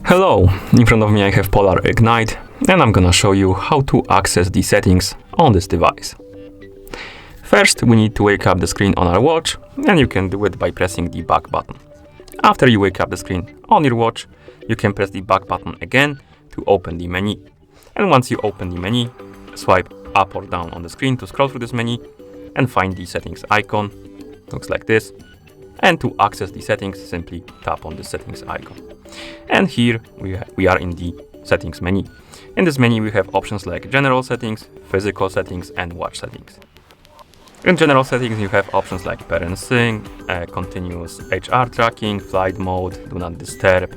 Hello, in front of me I have Polar Ignite, and I'm gonna show you how to access the settings on this device. First, we need to wake up the screen on our watch, and you can do it by pressing the back button. After you wake up the screen on your watch, you can press the back button again to open the menu. And once you open the menu, swipe up or down on the screen to scroll through this menu and find the settings icon. Looks like this. And to access the settings, simply tap on the settings icon. And here we are in the settings menu. In this menu we have options like general settings, physical settings and watch settings. In general settings you have options like parent sync, continuous HR tracking, flight mode, do not disturb,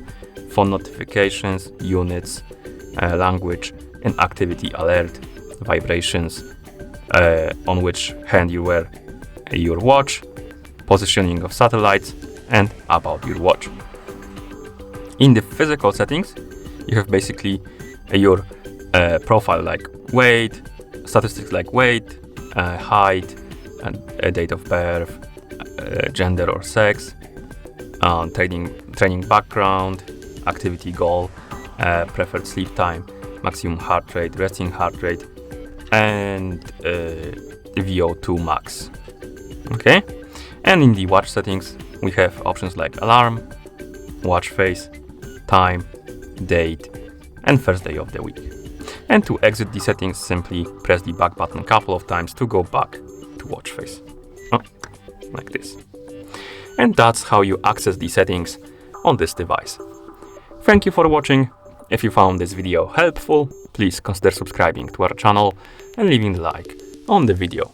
phone notifications, units, language and activity alert, vibrations, on which hand you wear your watch, positioning of satellites and about your watch. In the physical settings, you have basically your profile like weight, statistics like weight, height, and date of birth, gender or sex, training background, activity goal, preferred sleep time, maximum heart rate, resting heart rate, and VO2 max. Okay? And in the watch settings, we have options like alarm, watch face, time, date, and first day of the week. And to exit the settings, simply press the back button a couple of times to go back to watch face. Like this. And that's how you access the settings on this device. Thank you for watching. If you found this video helpful, please consider subscribing to our channel and leaving a like on the video.